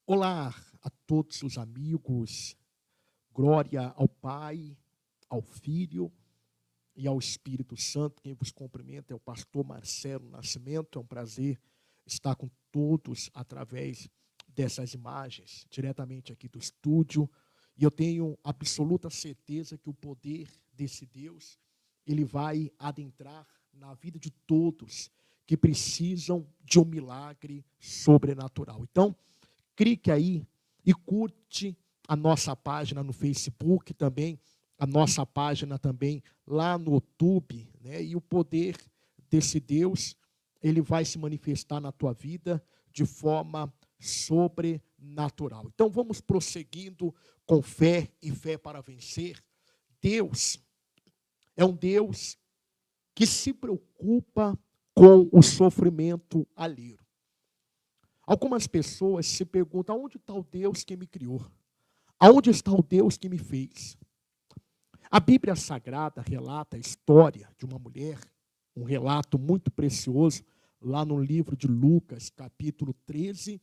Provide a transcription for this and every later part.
Olá a todos os amigos, glória ao Pai, ao Filho e ao Espírito Santo. Quem vos cumprimenta é o pastor Marcelo Nascimento. É um prazer estar com todos através dessas imagens, diretamente aqui do estúdio. E eu tenho absoluta certeza que o poder desse Deus, ele vai adentrar na vida de todos que precisam de um milagre sobrenatural. Então, clique aí e curte a nossa página no Facebook, também a nossa página também lá no YouTube, né? E o poder desse Deus, ele vai se manifestar na tua vida de forma sobrenatural. Então vamos prosseguindo com fé e fé para vencer. Deus é um Deus que se preocupa com o sofrimento alheio. Algumas pessoas se perguntam: aonde está o Deus que me criou? Aonde está o Deus que me fez? A Bíblia Sagrada relata a história de uma mulher, um relato muito precioso, lá no livro de Lucas, capítulo 13,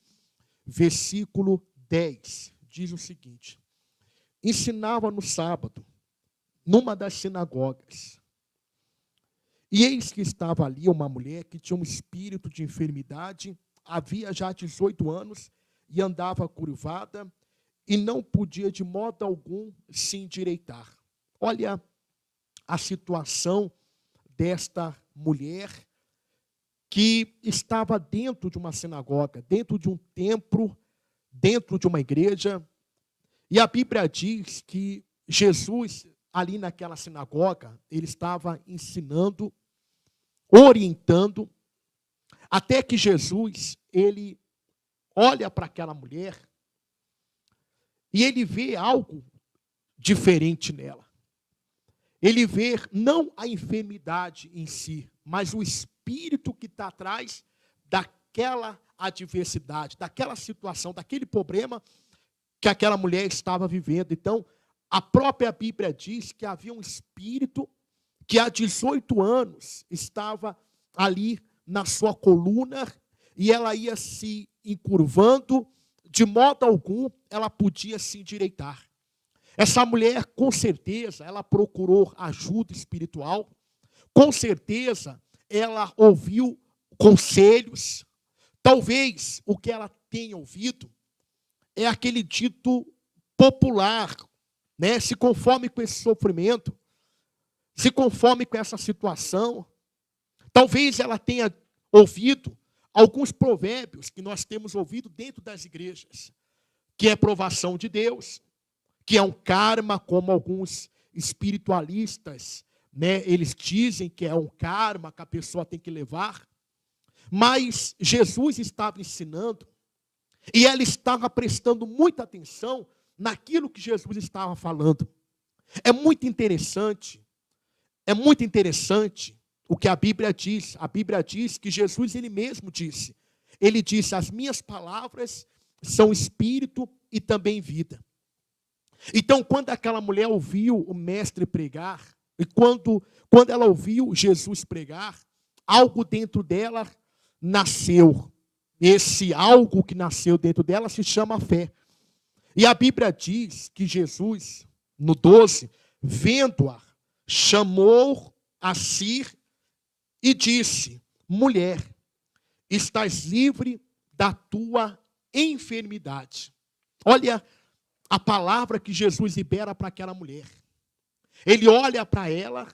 versículo 10. Diz o seguinte: ensinava no sábado, numa das sinagogas. E eis que estava ali uma mulher que tinha um espírito de enfermidade, havia já 18 anos e andava curvada e não podia de modo algum se endireitar. Olha a situação desta mulher que estava dentro de uma sinagoga, dentro de um templo, dentro de uma igreja. E a Bíblia diz que Jesus, ali naquela sinagoga, ele estava ensinando, orientando, até que Jesus, ele olha para aquela mulher e ele vê algo diferente nela. Ele vê não a enfermidade em si, mas o espírito que está atrás daquela adversidade, daquela situação, daquele problema que aquela mulher estava vivendo. Então, a própria Bíblia diz que havia um espírito que há 18 anos estava ali na sua coluna, e ela ia se encurvando, de modo algum ela podia se endireitar. Essa mulher, com certeza, ela procurou ajuda espiritual, com certeza ela ouviu conselhos. Talvez o que ela tenha ouvido é aquele dito popular, né? Se conforme com esse sofrimento, se conforme com essa situação. Talvez ela tenha ouvido alguns provérbios que nós temos ouvido dentro das igrejas, que é provação de Deus, que é um karma, como alguns espiritualistas, né, eles dizem que é um karma que a pessoa tem que levar. Mas Jesus estava ensinando, e ela estava prestando muita atenção naquilo que Jesus estava falando. É muito interessante o que a Bíblia diz. A Bíblia diz que Jesus, ele mesmo disse. Ele disse: as minhas palavras são espírito e também vida. Então, quando aquela mulher ouviu o mestre pregar, e quando ela ouviu Jesus pregar, algo dentro dela nasceu. Esse algo que nasceu dentro dela se chama fé. E a Bíblia diz que Jesus, no 12, vendo-a, chamou a si e disse: mulher, estás livre da tua enfermidade. Olha a palavra que Jesus libera para aquela mulher. Ele olha para ela,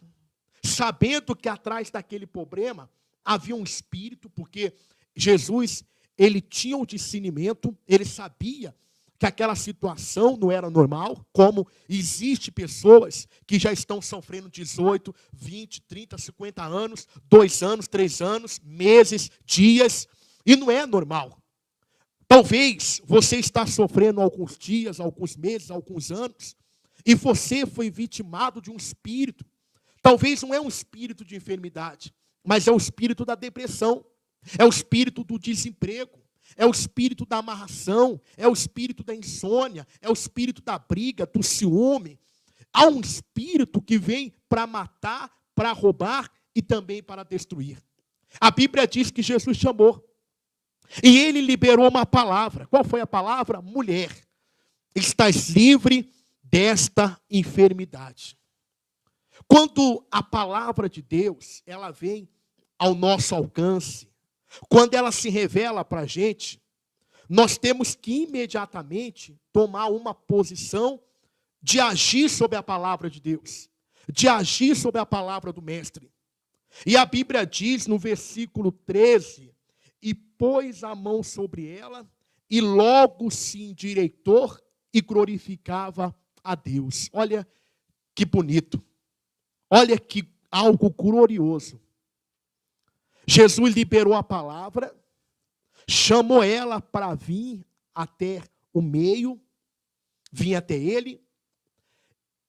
sabendo que atrás daquele problema havia um espírito, porque Jesus, ele tinha um discernimento, ele sabia que aquela situação não era normal, como existe pessoas que já estão sofrendo 18, 20, 30, 50 anos, 2 anos, 3 anos, meses, dias, e não é normal. Talvez você está sofrendo alguns dias, alguns meses, alguns anos, e você foi vitimado de um espírito. Talvez não é um espírito de enfermidade, mas é o espírito da depressão, é o espírito do desemprego, é o espírito da amarração, é o espírito da insônia, é o espírito da briga, do ciúme. Há um espírito que vem para matar, para roubar e também para destruir. A Bíblia diz que Jesus chamou. E ele liberou uma palavra. Qual foi a palavra? Mulher, estás livre desta enfermidade. Quando a palavra de Deus, ela vem ao nosso alcance, quando ela se revela para a gente, nós temos que imediatamente tomar uma posição de agir sobre a palavra de Deus, de agir sobre a palavra do Mestre. E a Bíblia diz no versículo 13, e pôs a mão sobre ela, e logo se endireitou e glorificava a Deus. Olha que bonito, olha que algo glorioso. Jesus liberou a palavra, chamou ela para vir até o meio, vir até ele,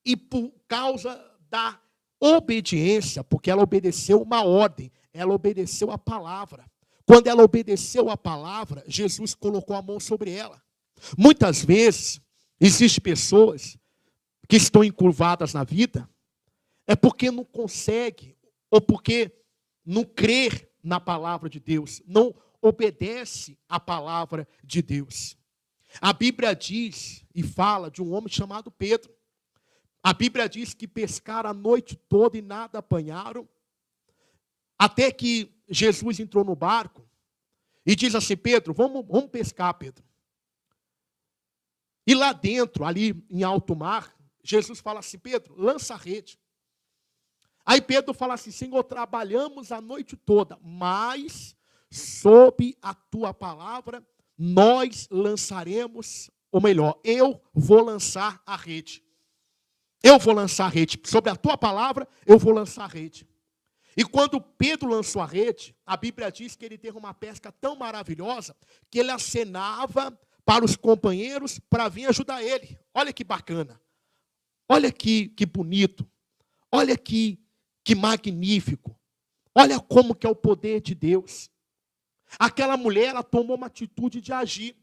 e por causa da obediência, porque ela obedeceu uma ordem, ela obedeceu a palavra. Quando ela obedeceu a palavra, Jesus colocou a mão sobre ela. Muitas vezes, existem pessoas que estão encurvadas na vida, é porque não consegue, ou porque não crê na palavra de Deus, não obedece à palavra de Deus. A Bíblia diz e fala de um homem chamado Pedro. A Bíblia diz que pescaram a noite toda e nada apanharam, até que Jesus entrou no barco e diz assim: Pedro, vamos pescar, Pedro. E lá dentro, ali em alto mar, Jesus fala assim: Pedro, lança a rede. Aí Pedro fala assim: Senhor, trabalhamos a noite toda, mas sob a tua palavra nós lançaremos, ou melhor, eu vou lançar a rede. Eu vou lançar a rede. Sobre a tua palavra, eu vou lançar a rede. E quando Pedro lançou a rede, a Bíblia diz que ele teve uma pesca tão maravilhosa que ele acenava para os companheiros para vir ajudar ele. Olha que bacana. Olha que bonito. Olha que magnífico. Olha como que é o poder de Deus. Aquela mulher, ela tomou uma atitude de agir.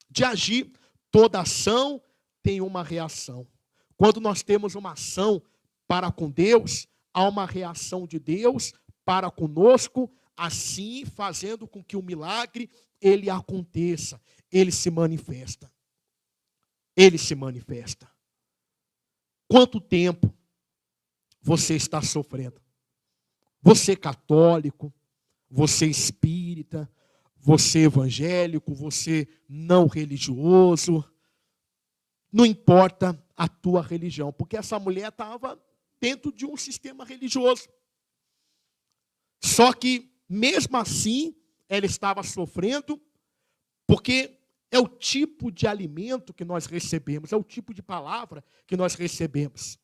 De agir. Toda ação tem uma reação. Quando nós temos uma ação para com Deus, há uma reação de Deus para conosco, assim fazendo com que o milagre, ele aconteça, ele se manifesta. Ele se manifesta. Quanto tempo você está sofrendo? Você católico, você espírita, você evangélico, você não religioso, não importa a tua religião, porque essa mulher estava dentro de um sistema religioso. Só que, mesmo assim, ela estava sofrendo, porque é o tipo de alimento que nós recebemos, é o tipo de palavra que nós recebemos.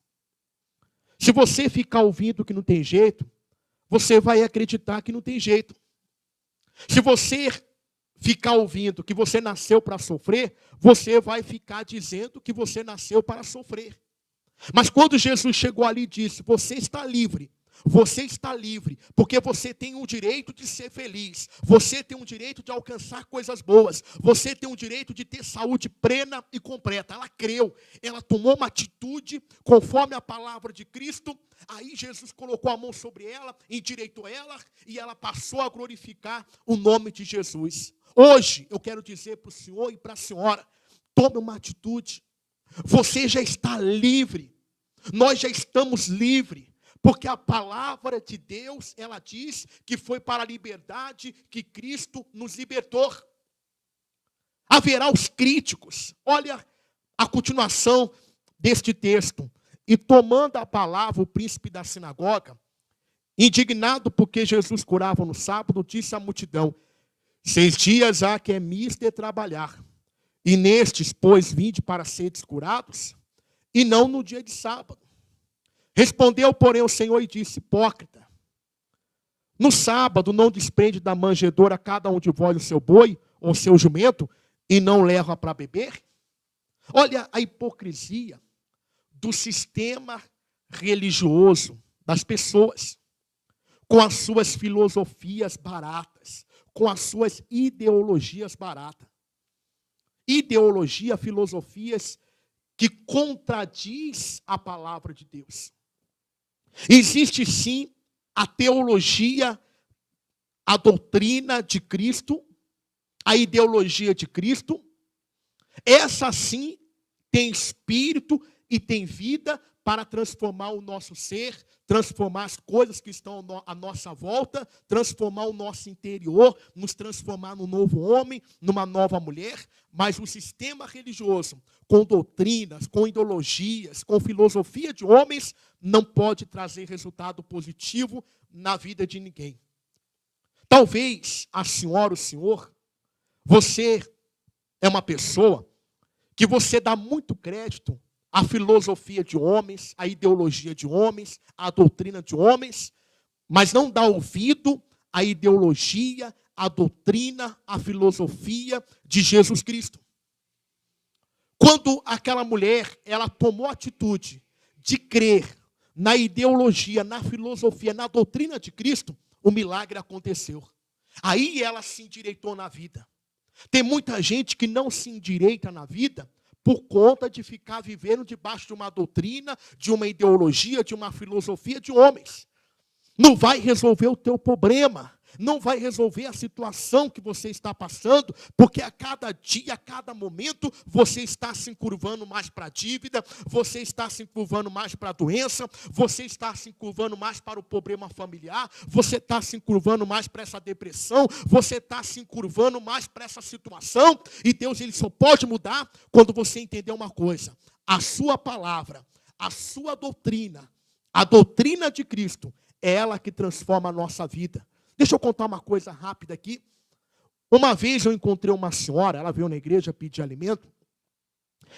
Se você ficar ouvindo que não tem jeito, você vai acreditar que não tem jeito. Se você ficar ouvindo que você nasceu para sofrer, você vai ficar dizendo que você nasceu para sofrer. Mas quando Jesus chegou ali e disse: você está livre, porque você tem o direito de ser feliz, você tem o direito de alcançar coisas boas, você tem o direito de ter saúde plena e completa. Ela creu, ela tomou uma atitude conforme a palavra de Cristo. Aí Jesus colocou a mão sobre ela, endireitou ela, e ela passou a glorificar o nome de Jesus. Hoje, eu quero dizer para o senhor e para a senhora: tome uma atitude. Você já está livre. Nós já estamos livres. Porque a palavra de Deus, ela diz que foi para a liberdade que Cristo nos libertou. Haverá os críticos. Olha a continuação deste texto. E tomando a palavra o príncipe da sinagoga, indignado porque Jesus curava no sábado, disse à multidão: 6 dias há que é mister trabalhar. E nestes, pois, vinde para seres curados, e não no dia de sábado. Respondeu, porém, o Senhor e disse: hipócrita, no sábado não desprende da manjedoura cada um de vós o seu boi ou o seu jumento, e não leva para beber? Olha a hipocrisia do sistema religioso das pessoas, com as suas filosofias baratas, com as suas ideologias baratas. Ideologia, filosofias que contradiz a palavra de Deus. Existe sim a teologia, a doutrina de Cristo, a ideologia de Cristo, essa sim tem espírito e tem vida para transformar o nosso ser, transformar as coisas que estão à nossa volta, transformar o nosso interior, nos transformar num novo homem, numa nova mulher. Mas o sistema religioso, com doutrinas, com ideologias, com filosofia de homens, não pode trazer resultado positivo na vida de ninguém. Talvez a senhora, o senhor, você é uma pessoa que você dá muito crédito à filosofia de homens, à ideologia de homens, à doutrina de homens, mas não dá ouvido à ideologia, à doutrina, à filosofia de Jesus Cristo. Quando aquela mulher, ela tomou a atitude de crer na ideologia, na filosofia, na doutrina de Cristo, o milagre aconteceu. Aí ela se endireitou na vida. Tem muita gente que não se endireita na vida por conta de ficar vivendo debaixo de uma doutrina, de uma ideologia, de uma filosofia de homens. Não vai resolver o teu problema, não vai resolver a situação que você está passando, porque a cada dia, a cada momento, você está se encurvando mais para a dívida, você está se encurvando mais para a doença, você está se encurvando mais para o problema familiar, você está se encurvando mais para essa depressão, você está se encurvando mais para essa situação, e Deus ele só pode mudar quando você entender uma coisa: a sua palavra, a sua doutrina, a doutrina de Cristo, é ela que transforma a nossa vida. Deixa eu contar uma coisa rápida aqui. Uma vez eu encontrei uma senhora, ela veio na igreja pedir alimento,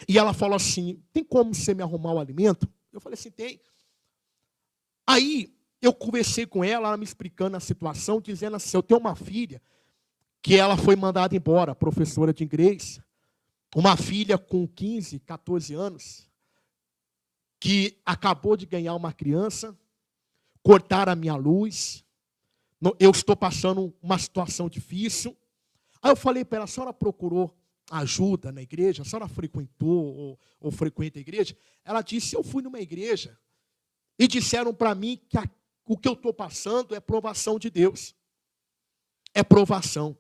e ela falou assim: tem como você me arrumar o alimento? Eu falei assim: tem. Aí eu conversei com ela me explicando a situação, dizendo assim: eu tenho uma filha que ela foi mandada embora, professora de inglês, uma filha com 15, 14 anos, que acabou de ganhar uma criança, cortaram a minha luz, eu estou passando uma situação difícil. Aí eu falei para ela: a senhora procurou ajuda na igreja? A senhora frequentou ou frequenta a igreja? Ela disse: eu fui numa igreja e disseram para mim que o que eu estou passando é provação de Deus. É provação.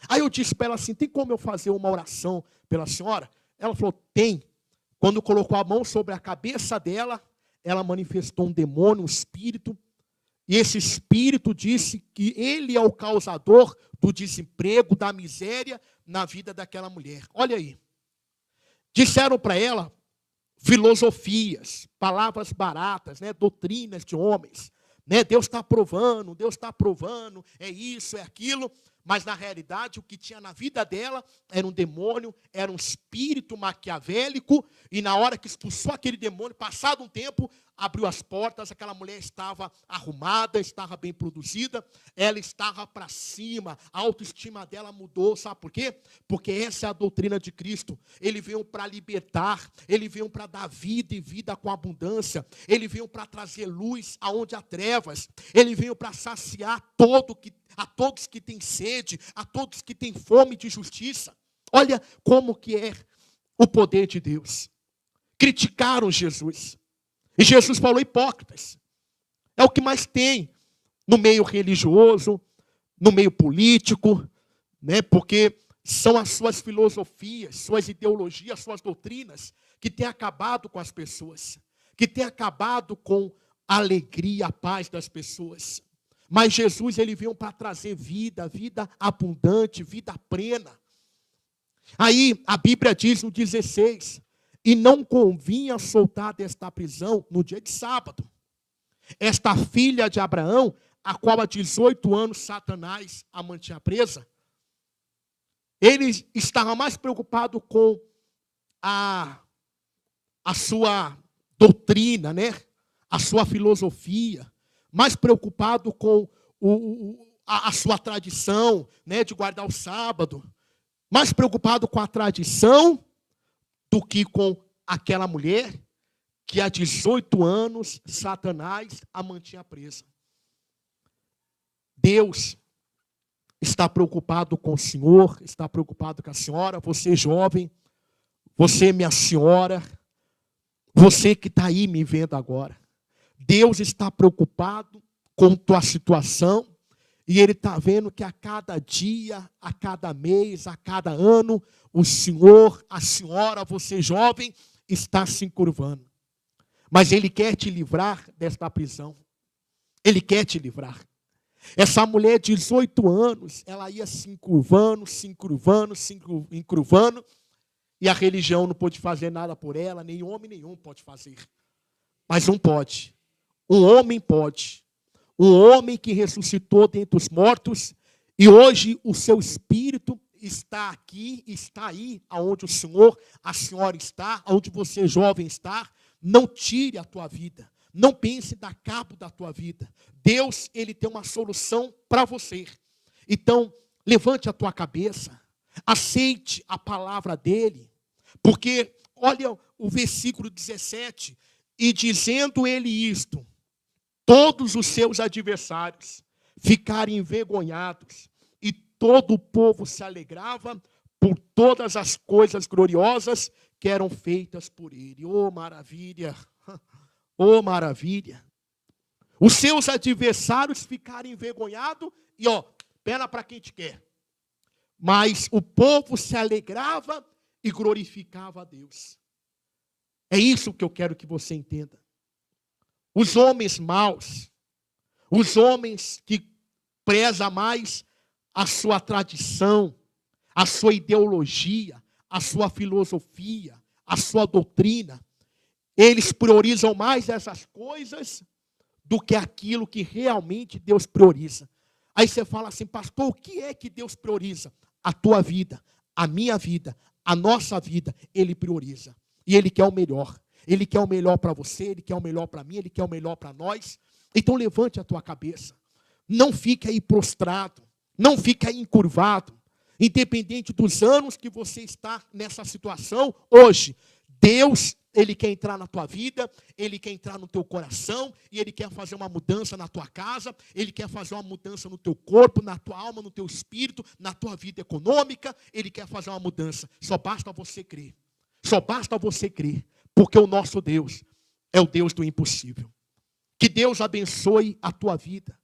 Aí eu disse para ela assim: tem como eu fazer uma oração pela senhora? Ela falou: tem. Quando colocou a mão sobre a cabeça dela, ela manifestou um demônio, um espírito. E esse espírito disse que ele é o causador do desemprego, da miséria na vida daquela mulher. Olha aí. Disseram para ela filosofias, palavras baratas, né, doutrinas de homens. Né, Deus está aprovando, é isso, é aquilo. Mas na realidade o que tinha na vida dela era um demônio, era um espírito maquiavélico. E na hora que expulsou aquele demônio, passado um tempo, abriu as portas, aquela mulher estava arrumada, estava bem produzida, ela estava para cima, a autoestima dela mudou, sabe por quê? Porque essa é a doutrina de Cristo. Ele veio para libertar, ele veio para dar vida e vida com abundância, ele veio para trazer luz aonde há trevas, ele veio para saciar a todos que têm sede, a todos que têm fome de justiça. Olha como que é o poder de Deus. Criticaram Jesus. E Jesus falou: hipócritas. É o que mais tem no meio religioso, no meio político, né? Porque são as suas filosofias, suas ideologias, suas doutrinas que têm acabado com as pessoas, que têm acabado com a alegria, a paz das pessoas. Mas Jesus, ele veio para trazer vida, vida abundante, vida plena. Aí a Bíblia diz no 16: e não convinha soltar desta prisão no dia de sábado esta filha de Abraão, a qual há 18 anos Satanás a mantinha presa. Ele estava mais preocupado com a sua doutrina, né? A sua filosofia, mais preocupado com a sua tradição, né? De guardar o sábado, mais preocupado com a tradição do que com aquela mulher que há 18 anos Satanás a mantinha presa. Deus está preocupado com o Senhor, está preocupado com a senhora, você jovem, você minha senhora, você que está aí me vendo agora. Deus está preocupado com tua situação E ele está vendo que a cada dia, a cada mês, a cada ano, o senhor, a senhora, você jovem, está se encurvando. Mas ele quer te livrar desta prisão. Ele quer te livrar. Essa mulher de 18 anos, ela ia se encurvando, se encurvando, se encurvando, e a religião não pôde fazer nada por ela, nem homem nenhum pode fazer. Mas um pode. Um homem pode. Um homem que ressuscitou dentre os mortos, e hoje o seu espírito está aqui, está aí, aonde o senhor, a senhora está, aonde você jovem está. Não tire a tua vida. Não pense dar cabo da tua vida. Deus, ele tem uma solução para você. Então, levante a tua cabeça, aceite a palavra dele, porque, olha o versículo 17, e dizendo ele isto, todos os seus adversários ficaram envergonhados, e todo o povo se alegrava por todas as coisas gloriosas que eram feitas por ele. Oh, maravilha! Oh, maravilha! Os seus adversários ficaram envergonhados e, pena para quem te quer. Mas o povo se alegrava e glorificava a Deus. É isso que eu quero que você entenda. Os homens maus, os homens que prezam mais a sua tradição, a sua ideologia, a sua filosofia, a sua doutrina, eles priorizam mais essas coisas do que aquilo que realmente Deus prioriza. Aí você fala assim, pastor, o que é que Deus prioriza? A tua vida, a minha vida, a nossa vida, Ele prioriza. E Ele quer o melhor. Ele quer o melhor para você, Ele quer o melhor para mim, Ele quer o melhor para nós. Então levante a tua cabeça. Não fique aí prostrado, não fique aí encurvado. Independente dos anos que você está nessa situação, hoje, Deus, Ele quer entrar na tua vida, Ele quer entrar no teu coração, e Ele quer fazer uma mudança na tua casa, Ele quer fazer uma mudança no teu corpo, na tua alma, no teu espírito, na tua vida econômica, Ele quer fazer uma mudança. Só basta você crer. Só basta você crer, porque o nosso Deus é o Deus do impossível. Que Deus abençoe a tua vida.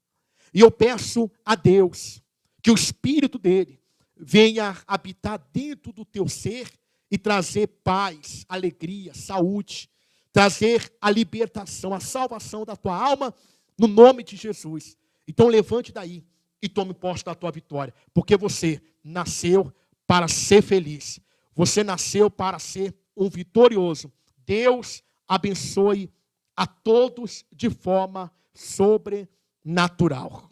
E eu peço a Deus que o Espírito dEle venha habitar dentro do teu ser e trazer paz, alegria, saúde, trazer a libertação, a salvação da tua alma, no nome de Jesus. Então levante daí e tome posse da tua vitória, porque você nasceu para ser feliz, você nasceu para ser um vitorioso. Deus abençoe a todos de forma sobrenatural.